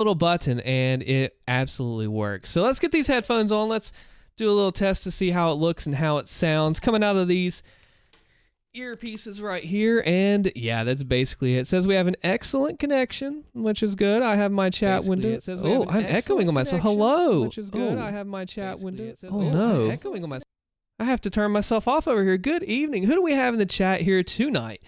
little button and it absolutely works. So let's get these headphones on. Let's do a little test to see how it looks and how it sounds coming out of these earpieces right here. And yeah, that's basically it. It says we have an excellent connection, which is good. I have my chat window. It says I'm echoing on myself. Hello, which is good. I have my chat window. No, I'm echoing on myself. I have to turn myself off over here. Good evening. Who do we have in the chat here tonight?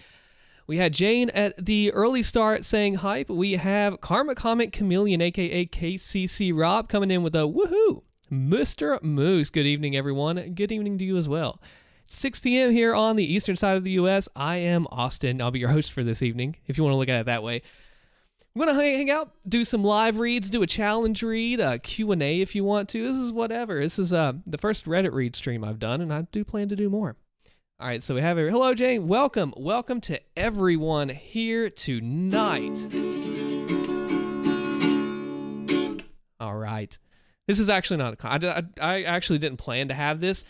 We had Jane at the early start saying hype. We have Karma Comic Chameleon, aka KCC Rob, coming in with a woohoo. Mr. Moose, good evening, everyone. Good evening to you as well. 6 p.m. here on the eastern side of the U.S. I am Austin. I'll be your host for this evening, if you want to look at it that way. I'm going to hang out, do some live reads, do a challenge read, a Q&A if you want to. This is whatever. This is the first Reddit read stream I've done, and I do plan to do more. All right, so we have it. Hello, Jane. Welcome. Welcome to everyone here tonight. All right. This is actually not a... I actually didn't plan to have this.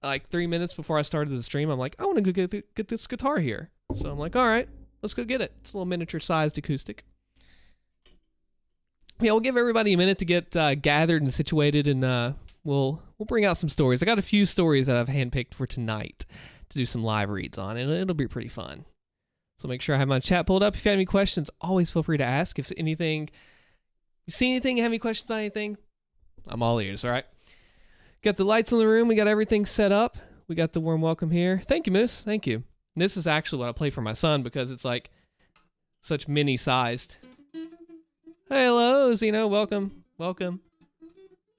Like 3 minutes before I started the stream, I'm like, I want to go get this guitar here. So I'm like, all right, let's go get it. It's a little miniature-sized acoustic. Yeah, we'll give everybody a minute to get gathered and situated, and we'll bring out some stories. I got a few stories that I've handpicked for tonight to do some live reads on, and it'll be pretty fun. So make sure I have my chat pulled up. If you have any questions, always feel free to ask. If anything, you see anything, have any questions about anything, I'm all ears, all right? Got the lights in the room. We got everything set up. We got the warm welcome here. Thank you, Moose. Thank you. And this is actually what I play for my son because it's like such mini-sized. Hey, hello, Zeno. Welcome. Welcome.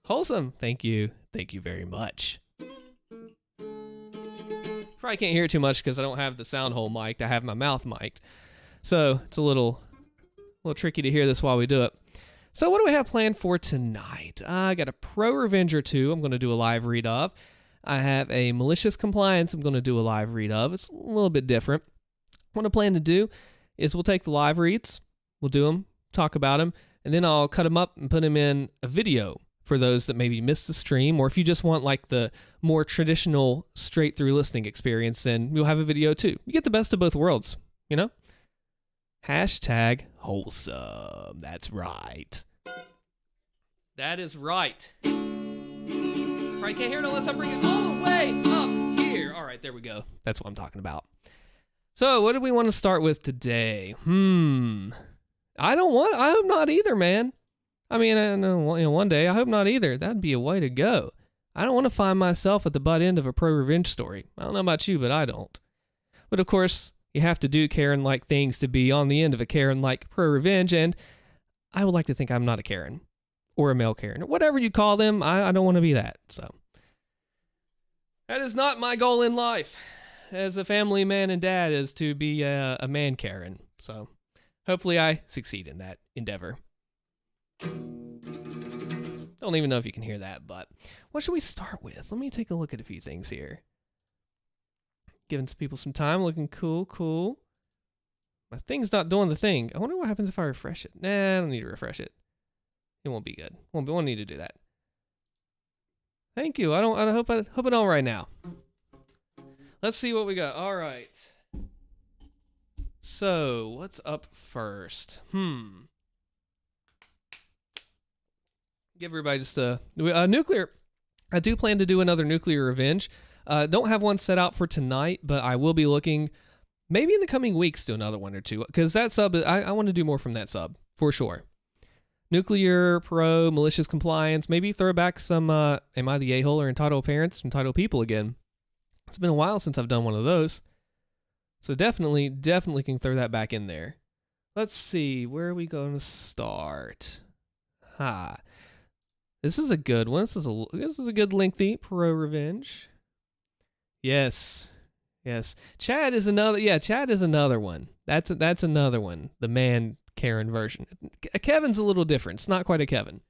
Wholesome. Thank you. Thank you very much. Probably can't hear it too much because I don't have the sound hole mic'd. I have my mouth mic'd. So it's a little tricky to hear this while we do it. So what do we have planned for tonight? I got a ProRevenge or two I'm going to do a live read of. I have a Malicious Compliance I'm going to do a live read of. It's a little bit different. What I plan to do is we'll take the live reads, we'll do them, talk about them, and then I'll cut them up and put them in a video for those that maybe missed the stream, or if you just want like the more traditional straight through listening experience, then you'll have a video too. You get the best of both worlds, you know? Hashtag wholesome. That's right. That is right. Probably can't hear it unless I bring it all the way up here. All right, there we go. That's what I'm talking about. So what do we want to start with today? I hope not either, man. I mean, I know, one day, I hope not either. That'd be a way to go. I don't want to find myself at the butt end of a ProRevenge story. I don't know about you, but I don't. But of course, you have to do Karen-like things to be on the end of a Karen-like ProRevenge, and I would like to think I'm not a Karen. Or a male Karen. Or whatever you call them, I don't want to be that. So that is not my goal in life as a family man and dad, is to be a man Karen. So hopefully I succeed in that endeavor. Don't even know if you can hear that, but what should we start with? Let me take a look at a few things here. Giving some people some time, looking cool. My thing's not doing the thing. I wonder what happens if I refresh it. Nah, I don't need to refresh it. It won't be good. Won't need to do that. Thank you. I hope I don't right now. Let's see what we got. All right. So what's up first? Give everybody just a nuclear. I do plan to do another nuclear revenge. Don't have one set out for tonight, but I will be looking maybe in the coming weeks to another one or two, because that sub, I want to do more from that sub for sure. Nuclear, Pro, Malicious Compliance, maybe throw back some Am I the A-hole or Entitled Parents, Entitled People again. It's been a while since I've done one of those. So definitely can throw that back in there. Let's see, where are we going to start? This is a good one. This is a good lengthy ProRevenge. Yes. Chad is another one. That's another one. The man Karen version. Kevin's a little different. It's not quite a Kevin.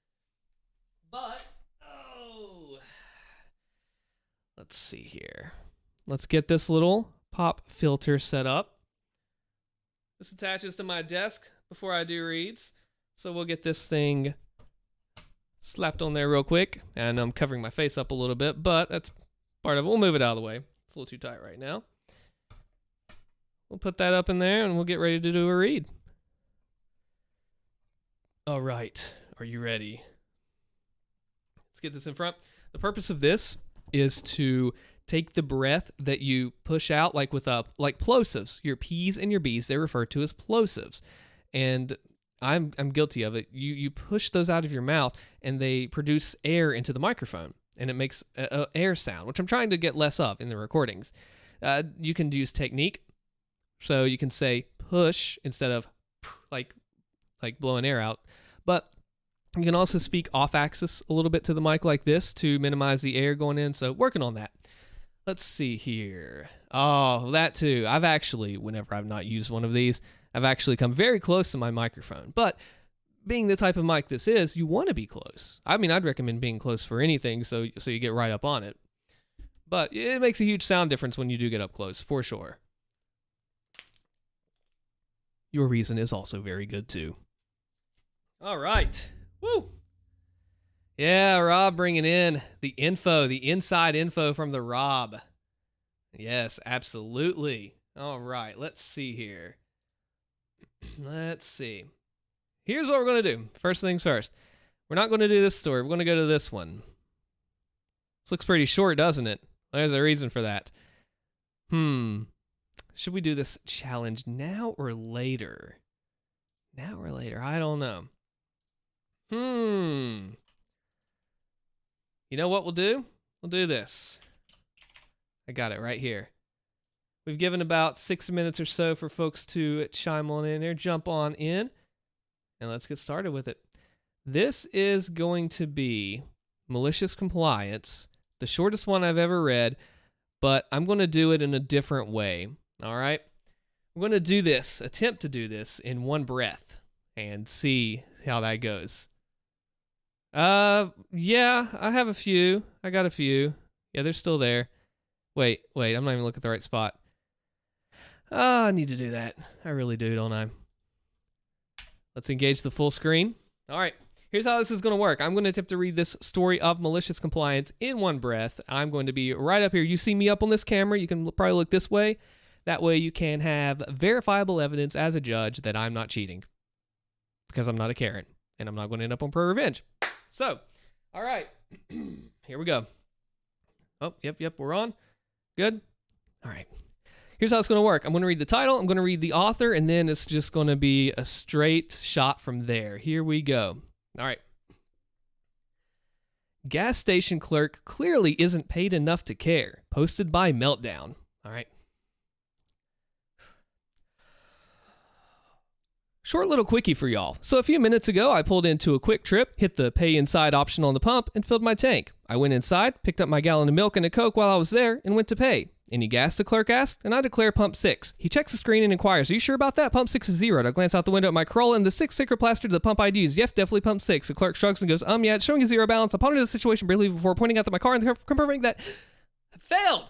But, let's see here. Let's get this little pop filter set up. This attaches to my desk before I do reads. So we'll get this thing slapped on there real quick. And I'm covering my face up a little bit, but that's part of it. We'll move it out of the way. It's a little too tight right now. We'll put that up in there and we'll get ready to do a read. All right, are you ready? Let's get this in front. The purpose of this is to take the breath that you push out, like with like plosives. Your P's and your B's, they're referred to as plosives, and I'm guilty of it. You push those out of your mouth, and they produce air into the microphone, and it makes a air sound, which I'm trying to get less of in the recordings. You can use technique, so you can say push instead of like blowing air out, but you can also speak off axis a little bit to the mic like this to minimize the air going in. So working on that. Let's see here. Oh, that too. I've actually, whenever I've not used one of these, I've actually come very close to my microphone. But being the type of mic this is, you want to be close. I mean, I'd recommend being close for anything so you get right up on it. But it makes a huge sound difference when you do get up close, for sure. Your reason is also very good too. All right. Woo! Yeah, Rob bringing in the info, the inside info from the Rob. Yes, absolutely. All right, let's see here. Let's see. Here's what we're going to do. First things first. We're not going to do this story. We're going to go to this one. This looks pretty short, doesn't it? There's a reason for that. Should we do this challenge now or later? Now or later? I don't know. You know what we'll do? We'll do this. I got it right here. We've given about 6 minutes or so for folks to chime on in there, jump on in, and let's get started with it. This is going to be Malicious Compliance, the shortest one I've ever read, but I'm going to do it in a different way. All right? I'm going to do this, attempt to do this in one breath and see how that goes. Yeah, I have a few. I got a few. Yeah, they're still there. Wait, I'm not even looking at the right spot. I need to do that. I really do, don't I? Let's engage the full screen. All right, here's how this is going to work. I'm going to attempt to read this story of Malicious Compliance in one breath. I'm going to be right up here. You see me up on this camera. You can probably look this way. That way you can have verifiable evidence as a judge that I'm not cheating. Because I'm not a Karen. And I'm not going to end up on ProRevenge. So, all right. Here we go. Oh, yep, we're on. Good. All right. Here's how it's going to work. I'm going to read the title, I'm going to read the author, and then it's just going to be a straight shot from there. Here we go. All right. Gas station clerk clearly isn't paid enough to care. Posted by Meltdown. All right. Short little quickie for y'all. So a few minutes ago, I pulled into a quick trip, hit the pay inside option on the pump, and filled my tank. I went inside, picked up my gallon of milk and a Coke while I was there, and went to pay. Any gas, the clerk asked, and I declare pump 6. He checks the screen and inquires, are you sure about that? Pump 6 is zeroed. I glance out the window at my Corolla and the 6 sticker plastered to the pump I'd used. Yep, definitely pump 6. The clerk shrugs and goes, yeah, it's showing a zero balance. I pondered the situation briefly before pointing out that my car and confirming that I failed.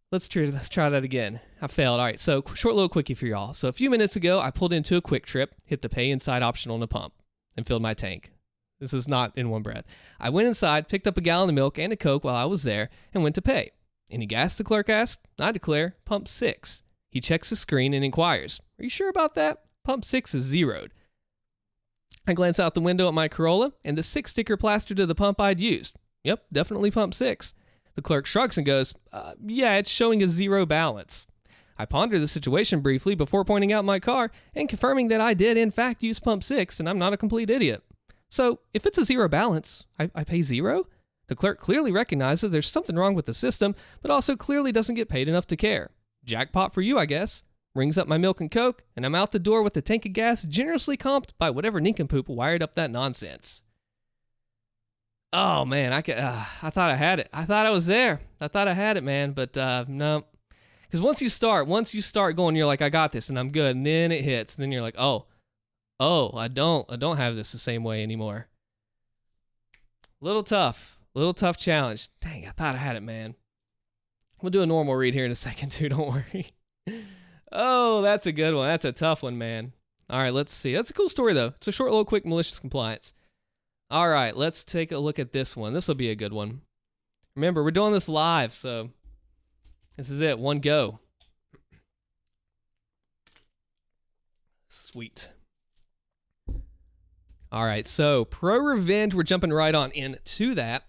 Let's try that again. I failed. All right, so short little quickie for y'all. So a few minutes ago, I pulled into a quick trip, hit the pay inside option on the pump, and filled my tank. This is not in one breath. I went inside, picked up a gallon of milk and a Coke while I was there, and went to pay. Any gas, the clerk asked? I declare pump 6. He checks the screen and inquires, are you sure about that? Pump 6 is zeroed. I glance out the window at my Corolla and the 6 sticker plastered to the pump I'd used. Yep, definitely pump 6. The clerk shrugs and goes, yeah, it's showing a zero balance. I ponder the situation briefly before pointing out my car and confirming that I did in fact use pump 6 and I'm not a complete idiot. So if it's a zero balance, I pay zero? The clerk clearly recognizes there's something wrong with the system, but also clearly doesn't get paid enough to care. Jackpot for you, I guess. Rings up my milk and Coke, and I'm out the door with the tank of gas generously comped by whatever nincompoop wired up that nonsense. Oh man, I thought I had it. I thought I was there. I thought I had it, man, but no. Because once you start going, you're like, I got this, and I'm good, and then it hits, and then you're like, oh, I don't have this the same way anymore. Little tough challenge. Dang, I thought I had it, man. We'll do a normal read here in a second too, don't worry. Oh, that's a good one. That's a tough one, man. All right, let's see. That's a cool story, though. It's a short, little, quick Malicious Compliance. All right, let's take a look at this one. This will be a good one. Remember, we're doing this live, so this is it. One go. Sweet. All right, so ProRevenge, we're jumping right on into that.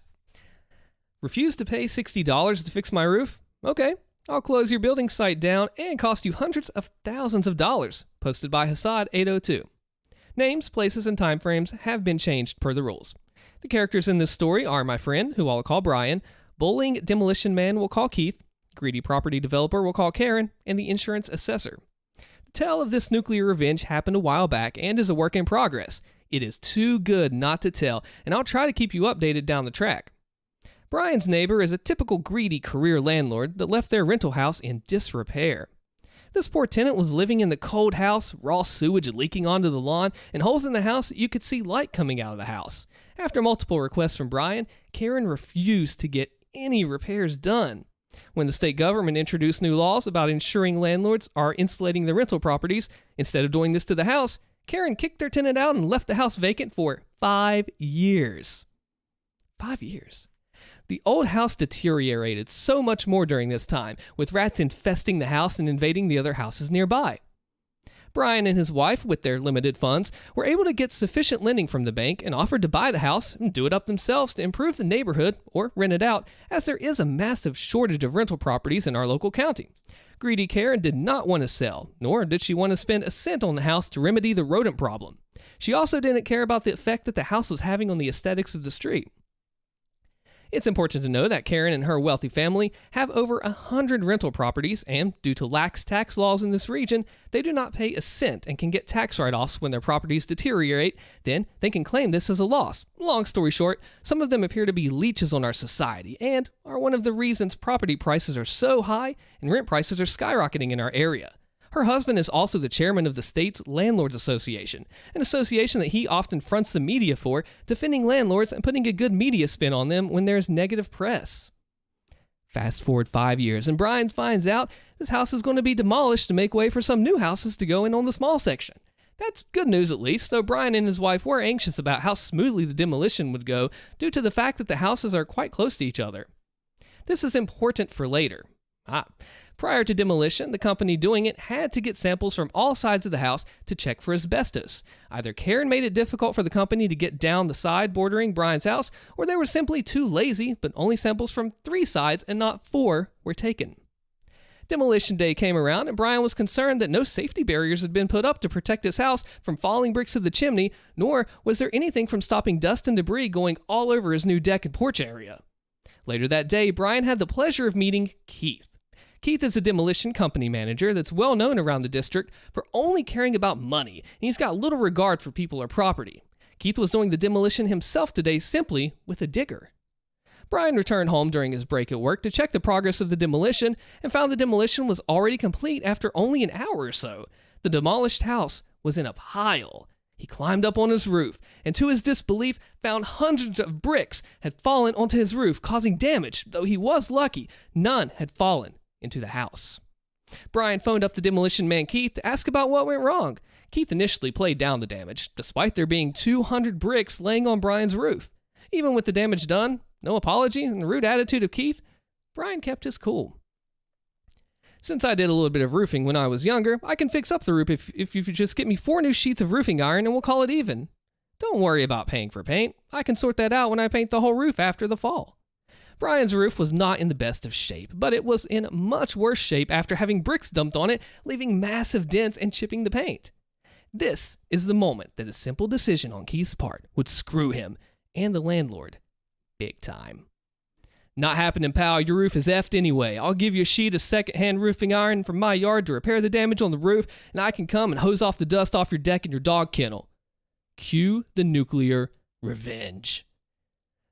Refuse to pay $60 to fix my roof? Okay, I'll close your building site down and cost you hundreds of thousands of dollars. Posted by Hassad802. Names, places, and timeframes have been changed per the rules. The characters in this story are my friend, who I'll call Brian, bullying demolition man we'll call Keith, greedy property developer we'll call Karen, and the insurance assessor. The tale of this nuclear revenge happened a while back and is a work in progress. It is too good not to tell, and I'll try to keep you updated down the track. Brian's neighbor is a typical greedy career landlord that left their rental house in disrepair. This poor tenant was living in the cold house, raw sewage leaking onto the lawn, and holes in the house that you could see light coming out of the house. After multiple requests from Brian, Karen refused to get any repairs done. When the state government introduced new laws about ensuring landlords are insulating their rental properties, instead of doing this to the house, Karen kicked their tenant out and left the house vacant for 5 years. 5 years. The old house deteriorated so much more during this time, with rats infesting the house and invading the other houses nearby. Brian and his wife, with their limited funds, were able to get sufficient lending from the bank and offered to buy the house and do it up themselves to improve the neighborhood or rent it out, as there is a massive shortage of rental properties in our local county. Greedy Karen did not want to sell, nor did she want to spend a cent on the house to remedy the rodent problem. She also didn't care about the effect that the house was having on the aesthetics of the street. It's important to know that Karen and her wealthy family have over 100 rental properties, and due to lax tax laws in this region, they do not pay a cent and can get tax write-offs when their properties deteriorate. Then they can claim this as a loss. Long story short, some of them appear to be leeches on our society and are one of the reasons property prices are so high and rent prices are skyrocketing in our area. Her husband is also the chairman of the state's Landlords Association, an association that he often fronts the media for, defending landlords and putting a good media spin on them when there's negative press. Fast forward 5 years, and Brian finds out this house is going to be demolished to make way for some new houses to go in on the small section. That's good news at least, though Brian and his wife were anxious about how smoothly the demolition would go due to the fact that the houses are quite close to each other. This is important for later. Prior to demolition, the company doing it had to get samples from all sides of the house to check for asbestos. Either Karen made it difficult for the company to get down the side bordering Brian's house, or they were simply too lazy, but only samples from 3 sides and not 4 were taken. Demolition day came around, and Brian was concerned that no safety barriers had been put up to protect his house from falling bricks of the chimney, nor was there anything from stopping dust and debris going all over his new deck and porch area. Later that day, Brian had the pleasure of meeting Keith. Keith is a demolition company manager that's well known around the district for only caring about money, and he's got little regard for people or property. Keith was doing the demolition himself today simply with a digger. Brian returned home during his break at work to check the progress of the demolition and found the demolition was already complete after only an hour or so. The demolished house was in a pile. He climbed up on his roof and, to his disbelief, found hundreds of bricks had fallen onto his roof, causing damage. Though he was lucky, none had fallen into the house. Brian phoned up the demolition man Keith to ask about what went wrong. Keith initially played down the damage, despite there being 200 bricks laying on Brian's roof. Even with the damage done, no apology, and the rude attitude of Keith, Brian kept his cool. Since I did a little bit of roofing when I was younger, I can fix up the roof if you just get me 4 new sheets of roofing iron and we'll call it even. Don't worry about paying for paint. I can sort that out when I paint the whole roof after the fall. Brian's roof was not in the best of shape, but it was in much worse shape after having bricks dumped on it, leaving massive dents and chipping the paint. This is the moment that a simple decision on Keith's part would screw him and the landlord big time. Not happening, pal. Your roof is effed anyway. I'll give you a sheet of second-hand roofing iron from my yard to repair the damage on the roof, and I can come and hose off the dust off your deck and your dog kennel. Cue the nuclear revenge.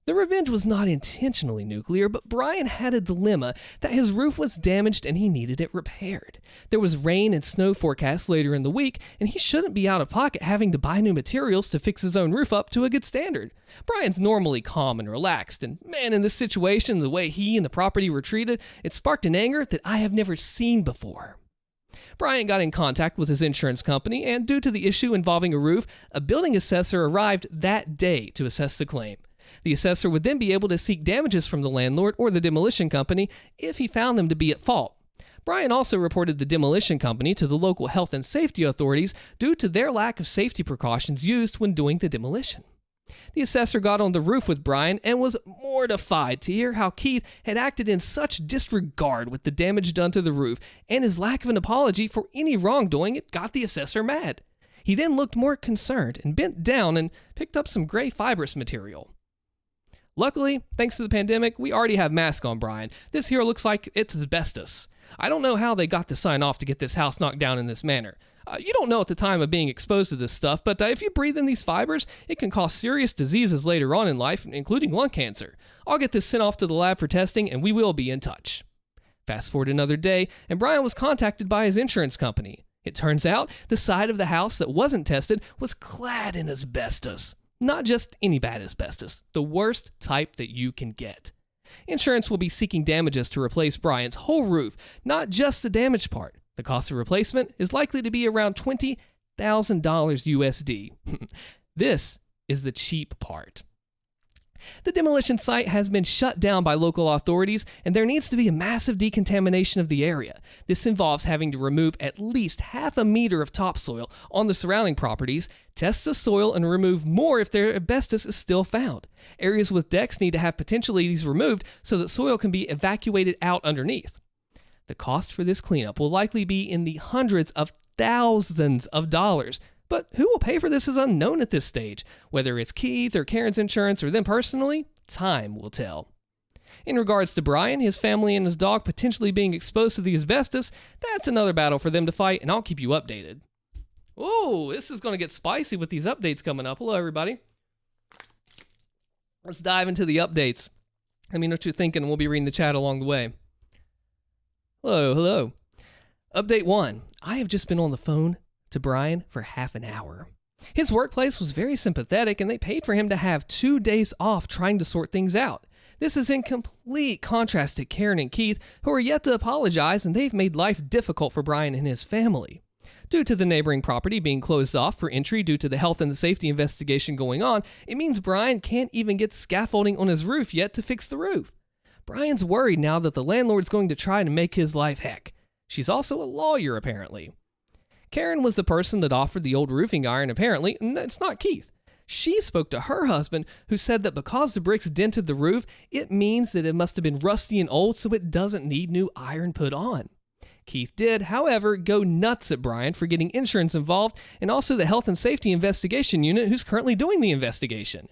The revenge was not intentionally nuclear, but Brian had a dilemma that his roof was damaged and he needed it repaired. There was rain and snow forecast later in the week, and he shouldn't be out of pocket having to buy new materials to fix his own roof up to a good standard. Brian's normally calm and relaxed, and man, in this situation, the way he and the property were treated, it sparked an anger that I have never seen before. Brian got in contact with his insurance company, and due to the issue involving a roof, a building assessor arrived that day to assess the claim. The assessor would then be able to seek damages from the landlord or the demolition company if he found them to be at fault. Brian also reported the demolition company to the local health and safety authorities due to their lack of safety precautions used when doing the demolition. The assessor got on the roof with Brian and was mortified to hear how Keith had acted in such disregard with the damage done to the roof, and his lack of an apology for any wrongdoing. It got the assessor mad. He then looked more concerned and bent down and picked up some gray fibrous material. Luckily, thanks to the pandemic, we already have masks on Brian. This here looks like it's asbestos. I don't know how they got the sign off to get this house knocked down in this manner. You don't know at the time of being exposed to this stuff, but if you breathe in these fibers, it can cause serious diseases later on in life, including lung cancer. I'll get this sent off to the lab for testing, and we will be in touch. Fast forward another day, and Brian was contacted by his insurance company. It turns out the side of the house that wasn't tested was clad in asbestos. Not just any bad asbestos, the worst type that you can get. Insurance will be seeking damages to replace Brian's whole roof, not just the damaged part. The cost of replacement is likely to be around $20,000 USD. This is the cheap part. The demolition site has been shut down by local authorities, and there needs to be a massive decontamination of the area. This involves having to remove at least half a meter of topsoil on the surrounding properties, test the soil, and remove more if their asbestos is still found. Areas with decks need to have potentially these removed so that soil can be evacuated out underneath. The cost for this cleanup will likely be in the hundreds of thousands of dollars. But who will pay for this is unknown at this stage. Whether it's Keith or Karen's insurance or them personally, time will tell. In regards to Brian, his family, and his dog potentially being exposed to the asbestos, that's another battle for them to fight, and I'll keep you updated. Ooh, this is going to get spicy with these updates coming up. Hello, everybody. Let's dive into the updates. Let me know what you're thinking, and we'll be reading the chat along the way. Hello. Update 1. I have just been on the phone to Brian for half an hour. His workplace was very sympathetic, and they paid for him to have 2 days off trying to sort things out. This is in complete contrast to Karen and Keith, who are yet to apologize, and they've made life difficult for Brian and his family. Due to the neighboring property being closed off for entry due to the health and safety investigation going on, it means Brian can't even get scaffolding on his roof yet to fix the roof. Brian's worried now that the landlord's going to try to make his life heck. She's also a lawyer, apparently. Karen was the person that offered the old roofing iron, apparently, and it's not Keith. She spoke to her husband, who said that because the bricks dented the roof, it means that it must have been rusty and old, so it doesn't need new iron put on. Keith did, however, go nuts at Brian for getting insurance involved, and also the health and safety investigation unit who's currently doing the investigation.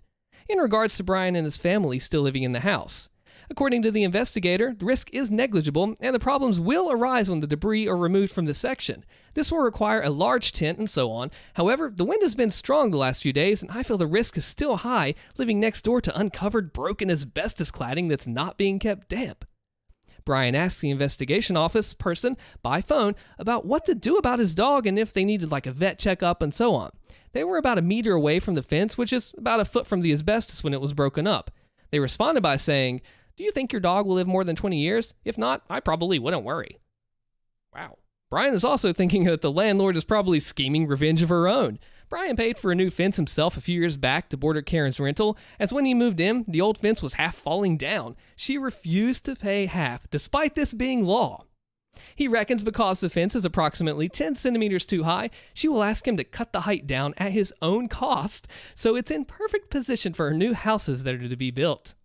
In regards to Brian and his family still living in the house. According to the investigator, the risk is negligible, and the problems will arise when the debris are removed from the section. This will require a large tent and so on. However, the wind has been strong the last few days, and I feel the risk is still high living next door to uncovered, broken asbestos cladding that's not being kept damp. Brian asked the investigation office person by phone about what to do about his dog and if they needed like a vet checkup and so on. They were about a meter away from the fence, which is about a foot from the asbestos when it was broken up. They responded by saying, "Do you think your dog will live more than 20 years? If not, I probably wouldn't worry." Wow. Brian is also thinking that the landlord is probably scheming revenge of her own. Brian paid for a new fence himself a few years back to border Karen's rental, as when he moved in, the old fence was half falling down. She refused to pay half, despite this being law. He reckons because the fence is approximately 10 centimeters too high, she will ask him to cut the height down at his own cost, so it's in perfect position for new houses that are to be built.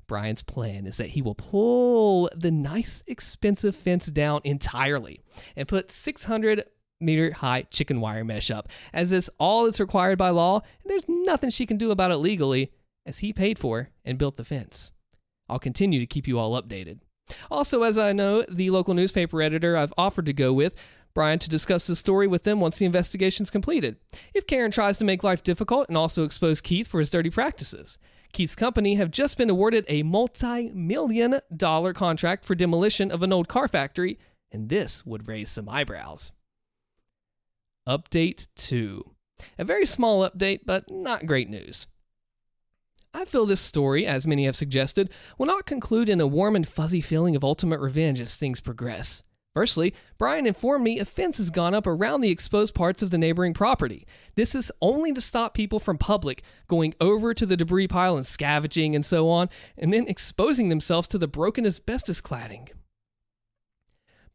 Brian's plan is that he will pull the nice, expensive fence down entirely and put 600-meter high chicken wire mesh up, as this all is required by law, and there's nothing she can do about it legally, as he paid for and built the fence. I'll continue to keep you all updated. Also, as I know, the local newspaper editor I've offered to go with Brian to discuss the story with them once the investigation's completed, if Karen tries to make life difficult and also expose Keith for his dirty practices. Keith's company have just been awarded a multi-million-dollar contract for demolition of an old car factory, and this would raise some eyebrows. Update 2. A very small update, but not great news. I feel this story, as many have suggested, will not conclude in a warm and fuzzy feeling of ultimate revenge as things progress. Firstly, Brian informed me a fence has gone up around the exposed parts of the neighboring property. This is only to stop people from public going over to the debris pile and scavenging and so on, and then exposing themselves to the broken asbestos cladding.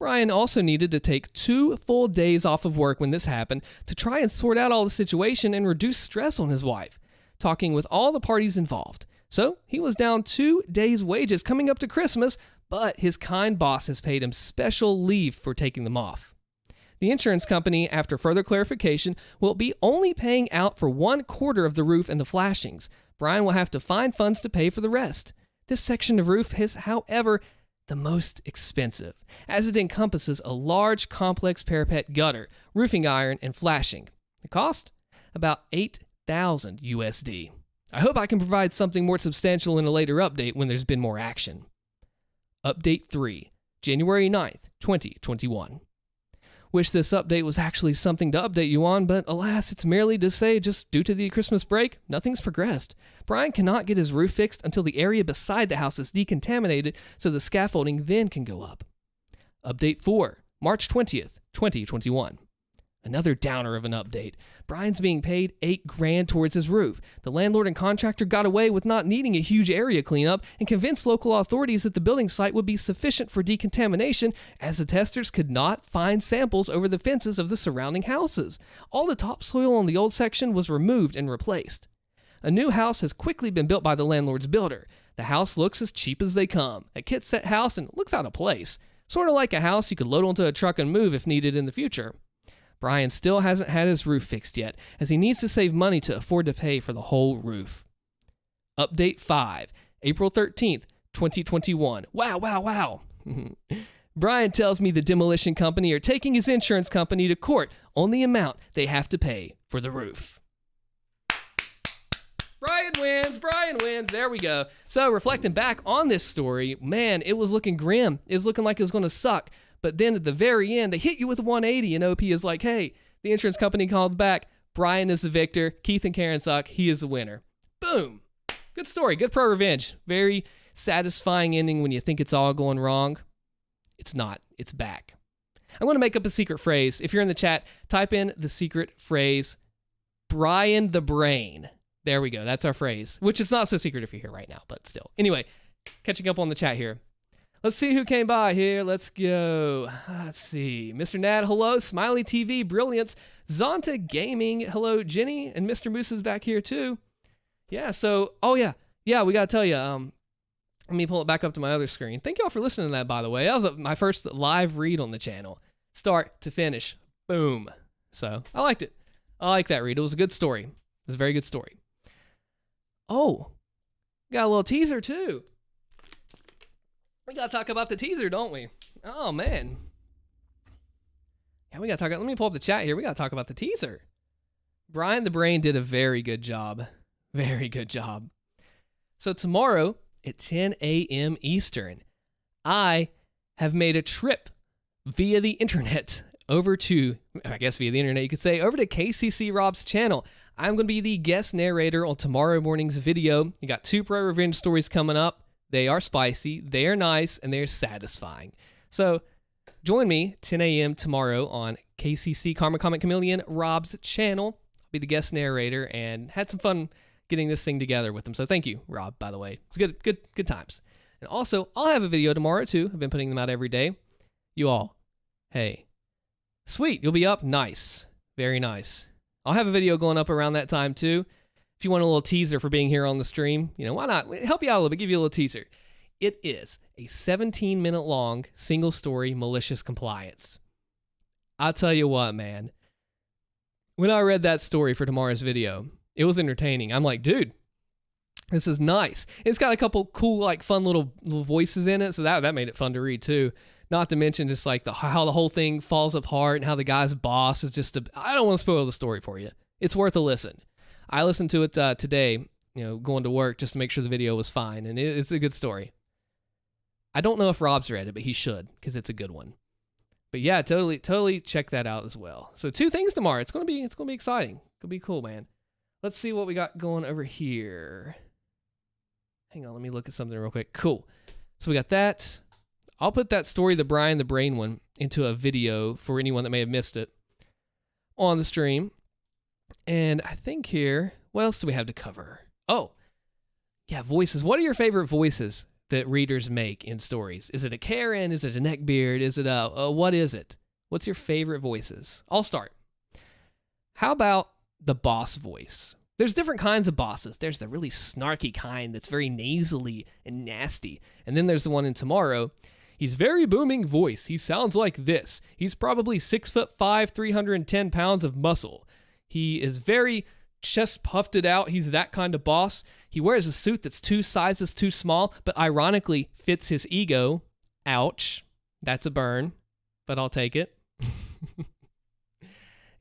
Brian also needed to take 2 full days off of work when this happened to try and sort out all the situation and reduce stress on his wife, talking with all the parties involved. So he was down 2 days' wages coming up to Christmas, but his kind boss has paid him special leave for taking them off. The insurance company, after further clarification, will be only paying out for 1/4 of the roof and the flashings. Brian will have to find funds to pay for the rest. This section of roof is, however, the most expensive, as it encompasses a large, complex parapet gutter, roofing iron, and flashing. The cost? About $8,000 USD. I hope I can provide something more substantial in a later update when there's been more action. Update 3, January 9th, 2021. Wish this update was actually something to update you on, but alas, it's merely to say just due to the Christmas break, nothing's progressed. Brian cannot get his roof fixed until the area beside the house is decontaminated so the scaffolding then can go up. Update 4, March 20th, 2021. Another downer of an update. Brian's being paid $8,000 towards his roof. The landlord and contractor got away with not needing a huge area cleanup and convinced local authorities that the building site would be sufficient for decontamination, as the testers could not find samples over the fences of the surrounding houses. All the topsoil on the old section was removed and replaced. A new house has quickly been built by the landlord's builder. The house looks as cheap as they come. A kit-set house and looks out of place. Sort of like a house you could load onto a truck and move if needed in the future. Brian still hasn't had his roof fixed yet, as he needs to save money to afford to pay for the whole roof. Update 5, April 13th, 2021. Wow. Brian tells me the demolition company are taking his insurance company to court on the amount they have to pay for the roof. Brian wins. There we go. So reflecting back on this story, man, it was looking grim. It was looking like it was going to suck. But then at the very end, they hit you with a 180, and OP is like, hey, the insurance company called back. Brian is the victor. Keith and Karen suck. He is the winner. Boom. Good story. Good ProRevenge. Very satisfying ending when you think it's all going wrong. It's not. It's back. I'm going to make up a secret phrase. If you're in the chat, type in the secret phrase, Brian the Brain. There we go. That's our phrase, which is not so secret if you're here right now, but still. Anyway, catching up on the chat here. Let's see who came by here. Let's go. Let's see. Mr. Nad, hello. Smiley TV, Brilliance. Zonta Gaming, hello. Jenny, and Mr. Moose is back here too. Yeah, so, we got to tell you, let me pull it back up to my other screen. Thank y'all for listening to that, by the way. That was my first live read on the channel. Start to finish. Boom. So, I liked it. I like that read. It was a good story. It was a very good story. Oh, got a little teaser too. We got to talk about the teaser, don't we? Oh, man. Yeah, we got to talk. Let me pull up the chat here. We got to talk about the teaser. Brian the Brain did a very good job. Very good job. So tomorrow at 10 a.m. Eastern, I have made a trip via the internet over to, I guess via the internet you could say, over to KCC Rob's channel. I'm going to be the guest narrator on tomorrow morning's video. You got 2 ProRevenge stories coming up. They are spicy, they are nice, and they're satisfying. So join me 10 a.m. tomorrow on KCC Karma Comic Chameleon Rob's channel. I'll be the guest narrator and had some fun getting this thing together with him. So thank you, Rob, by the way. It's good times. And also, I'll have a video tomorrow too. I've been putting them out every day. You all, hey, sweet, you'll be up? Nice, very nice. I'll have a video going up around that time too. If you want a little teaser for being here on the stream, why not? Help you out a little bit, give you a little teaser. It is a 17-minute long single story Malicious Compliance. I'll tell you what, man. When I read that story for tomorrow's video, it was entertaining. I'm like, dude, this is nice. It's got a couple cool, fun little voices in it, so that made it fun to read too. Not to mention just how the whole thing falls apart and how the guy's boss is I don't want to spoil the story for you. It's worth a listen. I listened to it today, going to work just to make sure the video was fine, and it's a good story. I don't know if Rob's read it, but he should, because it's a good one. But yeah, totally check that out as well. So 2 things tomorrow. It's gonna be exciting. It'll be cool, man. Let's see what we got going over here. Hang on, let me look at something real quick. Cool. So we got that. I'll put that story, the Brian the Brain one, into a video for anyone that may have missed it on the stream. And I think here, what else do we have to cover? Oh, yeah, voices. What are your favorite voices that readers make in stories? Is it a Karen? Is it a neckbeard? Is it what is it? What's your favorite voices? I'll start. How about the boss voice? There's different kinds of bosses. There's the really snarky kind that's very nasally and nasty. And then there's the one in Tomorrow. He's very booming voice. He sounds like this. He's probably 6'5", 310 pounds of muscle. He is very chest puffed out. He's that kind of boss. He wears a suit that's 2 sizes too small, but ironically fits his ego. Ouch. That's a burn, but I'll take it.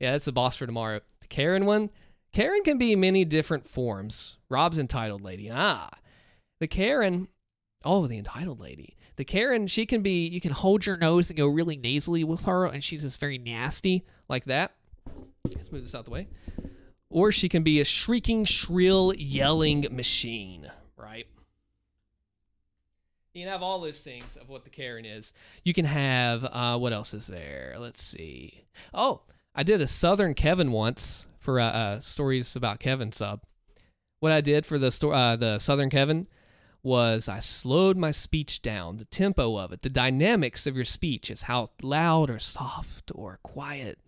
Yeah, that's the boss for Tomorrow. The Karen one. Karen can be many different forms. Rob's entitled lady. The Karen. Oh, the entitled lady. The Karen, she can be, you can hold your nose and go really nasally with her, and she's just very nasty, like that. Let's move this out the way. Or she can be a shrieking, shrill, yelling machine, right? You can have all those things of what the Karen is. You can have, what else is there? Let's see. Oh, I did a Southern Kevin once for Stories About Kevin sub. What I did for the Southern Kevin was I slowed my speech down, the tempo of it, the dynamics of your speech is how loud or soft or quiet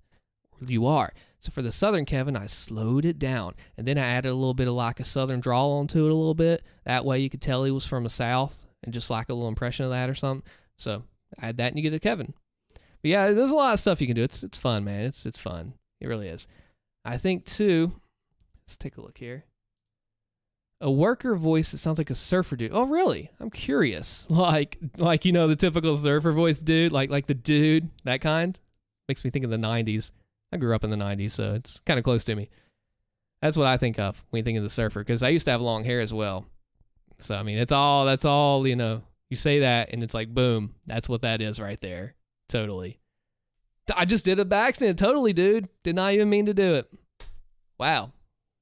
you are. So for the Southern Kevin, I slowed it down, and then I added a little bit of like a Southern drawl onto it a little bit. That way you could tell he was from the South and just like a little impression of that or something. So add that and you get a Kevin. But yeah, there's a lot of stuff you can do. It's fun, man. It's fun. It really is. I think too, let's take a look here. A worker voice that sounds like a surfer dude. Oh, really? I'm curious. Like you know, the typical surfer voice dude, like the dude, that kind. Makes me think of the 90s. I grew up in the 90s, so it's kind of close to me. That's what I think of when you think of the surfer, because I used to have long hair as well. So, I mean, that's all, you know, you say that, and it's like, boom, that's what that is right there. Totally. I just did it by accident. Totally, dude. Did not even mean to do it. Wow.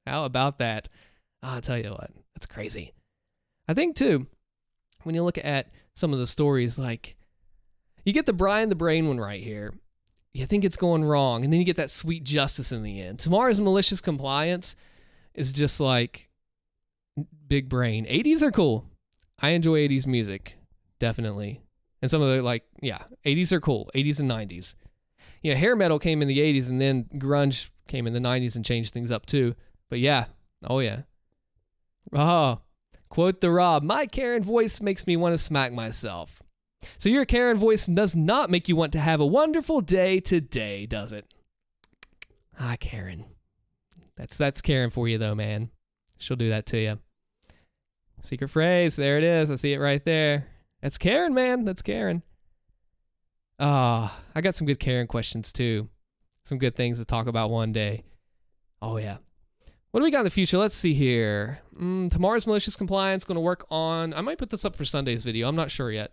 How about that? I'll tell you what, that's crazy. I think, too, when you look at some of the stories, like, you get the Brian the Brain one right here. You think it's going wrong, and then you get that sweet justice in the end. Tomorrow's Malicious Compliance is just like big brain. 80s are cool. I enjoy 80s music, definitely. And some of the, 80s are cool, 80s and 90s. You know, hair metal came in the 80s, and then grunge came in the 90s and changed things up, too. But yeah, oh yeah. Oh, quote the Rob, my Karen voice makes me want to smack myself. So your Karen voice does not make you want to have a wonderful day today, does it? Ah, Karen. That's Karen for you, though, man. She'll do that to you. Secret phrase. There it is. I see it right there. That's Karen, man. That's Karen. I got some good Karen questions, too. Some good things to talk about one day. Oh, yeah. What do we got in the future? Let's see here. Tomorrow's Malicious Compliance. Going to work on... I might put this up for Sunday's video. I'm not sure yet.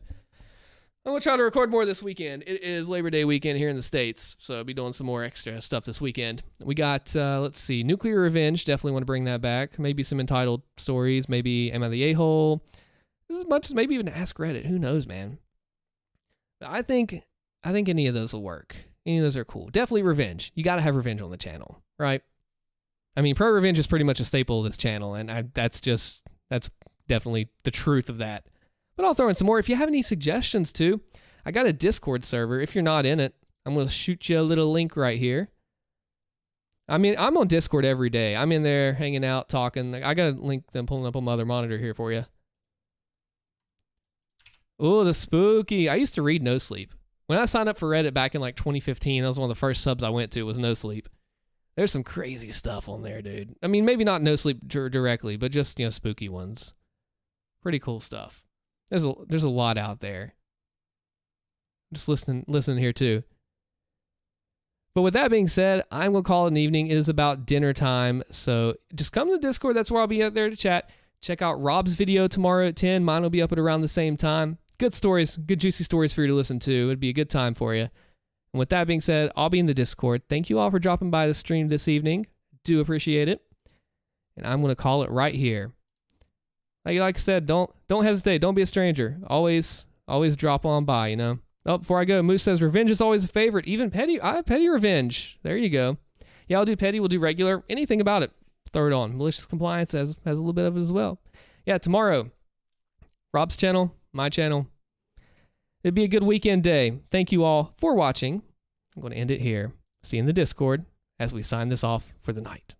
I'm going to try to record more this weekend. It is Labor Day weekend here in the States, so I'll be doing some more extra stuff this weekend. We got, let's see, Nuclear Revenge. Definitely want to bring that back. Maybe some entitled stories. Maybe Am I the A-Hole? As much as maybe even Ask Reddit. Who knows, man? But I think any of those will work. Any of those are cool. Definitely Revenge. You got to have Revenge on the channel, right? I mean, ProRevenge is pretty much a staple of this channel, and that's definitely the truth of that. But I'll throw in some more. If you have any suggestions, too, I got a Discord server. If you're not in it, I'm going to shoot you a little link right here. I mean, I'm on Discord every day. I'm in there hanging out, talking. I got a link that I'm pulling up on my other monitor here for you. Oh, the spooky. I used to read No Sleep. When I signed up for Reddit back in 2015, that was one of the first subs I went to was No Sleep. There's some crazy stuff on there, dude. I mean, maybe not No Sleep directly, but just, spooky ones. Pretty cool stuff. There's a lot out there. Just listen here too. But with that being said, I'm going to call it an evening. It is about dinner time. So just come to the Discord. That's where I'll be out there to chat. Check out Rob's video tomorrow at 10. Mine will be up at around the same time. Good stories, good juicy stories for you to listen to. It'd be a good time for you. And with that being said, I'll be in the Discord. Thank you all for dropping by the stream this evening. Do appreciate it. And I'm going to call it right here. Like I said, don't hesitate. Don't be a stranger. Always drop on by, Oh, before I go, Moose says Revenge is always a favorite. Even petty. I have petty Revenge. There you go. Yeah, I'll do petty. We'll do regular. Anything about it. Throw it on. Malicious Compliance has a little bit of it as well. Yeah, tomorrow, Rob's channel, my channel. It'd be a good weekend day. Thank you all for watching. I'm going to end it here. See you in the Discord as we sign this off for the night.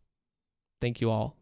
Thank you all